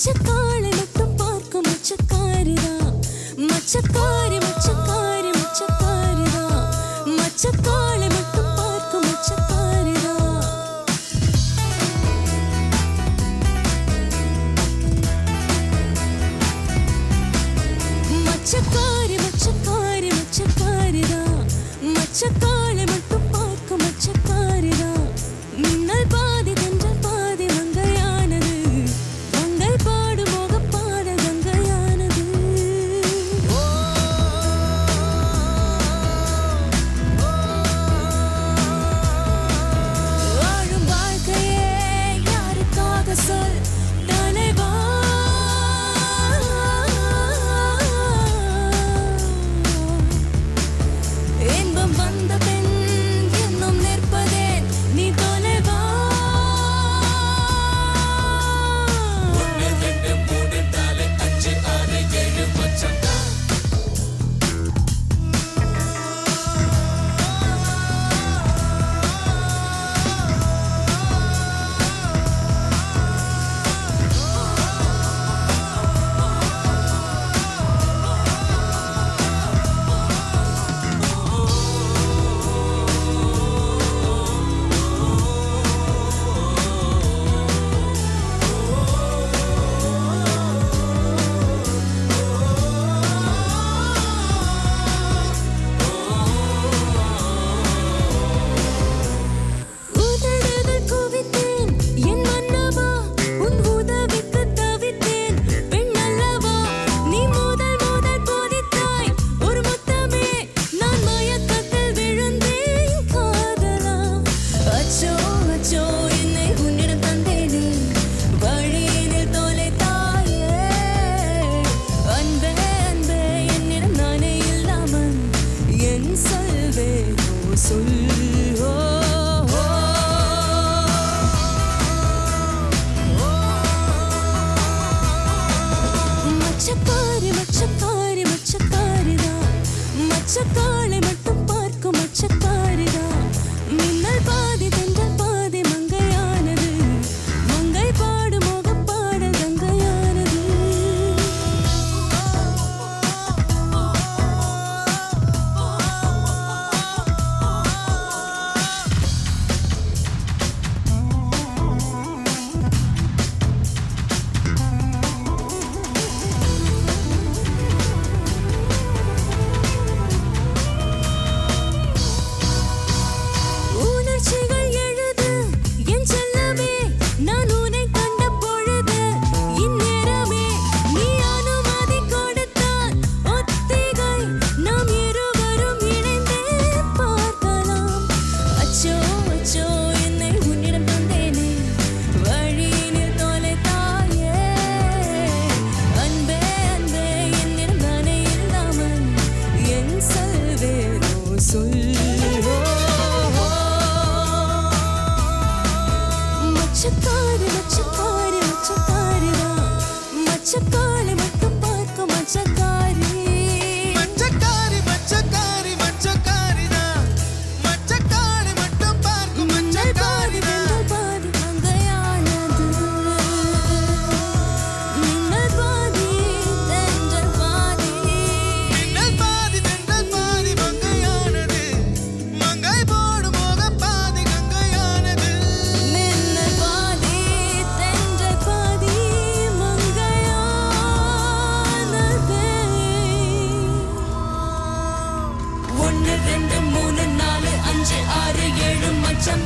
மச்சக்காலை மட்டும் பார்க்கும் மச்சக்காரிதான் மச்சக்காரி மச்சக்காரி மச்சக்காரிதான் மச்சக்காலை மட்டும் பார்க்கும் மச்சக்காரிதான் மச்சக்காரி மச்சக்காரி மச்சக்காரிதான் மச்சக்காலை மட்டும் பார்க்கும் மச்சக்காரிதான் மின்னல் பாதி தென்றல் பாதி மங்கையானது மங்கை பாடு மோக பாட கங்கையானது வாழும் வாழ்க்கையே யாருக்காக சொல் தலைவா இன்பம் வந்த பின் இன்னும் நிற்பதே நீ தொலைவா உதடுகள் குவித்தேன் என் மன்னவா உன் உதவிக்கு தவித்தேன் பெண் அல்லவா நீ முதல் முதல் போதித்தாய் ஒரு முத்தமே நான் மயக்கத்தில் விழுந்தேன் காதலா அச்சோ அச்சோ என்னை உன்னிடம் தந்தேனே வழியினில் தொலைத்தாயே அன்பே அன்பே என்னிடம் நானே இல்லாமல் என் சொல்வேனோ சொல் மச்சக்காரி மச்சக்காரி மச்சக்காரிதான் மச்சக்காலை மட்டும் பார்க்கும் மச்சக்காரிதான் மின்னல் பாதி தென்றல் பாதி மங்கையானது மங்கை பாடு மோக பாட கங்கையானது உணர்ச்சிகள் எழுது என் செல்லமே நான் உன்னை கண்ட பொழுது இந்நேரமே நீ அனுமதி கொடுத்தால் ஒத்திகை நாம் இருவரும் இணைந்தே பார்க்கலாம் அச்சோ அச்சோ என்னை உன்னிடம் தந்தேனே வழியினில் தொலைத்தாயே அன்பே அன்பே என்னிடம் நானே இல்லாமல் என் சொல்வேனோ சொல் மச்சக்காரி மச்சக்காரி மச்சக்காரிதான் மச்சக்காலை மட்டும் பார்க்கும் மச்சக்காரி மச்சக்காரி மச்சக்காரி மச்சக்காரிதான் மச்சக்காரி மட்டும் பார்க்கும் மின்னல் பாதி மச்சக்காரிதான் தென்றல் பாதி மங்கையானது மின்னல் பாதி தென்றல் பாதி மின்னல் பாதி தென்றல் பாதி மங்கையானது மங்கை போடு மோக பாதி கங்கையானது மின்னல் பாதி தென்றல் பாதி மங்கையானது 1 2 3 4 5 6 7 மச்சம்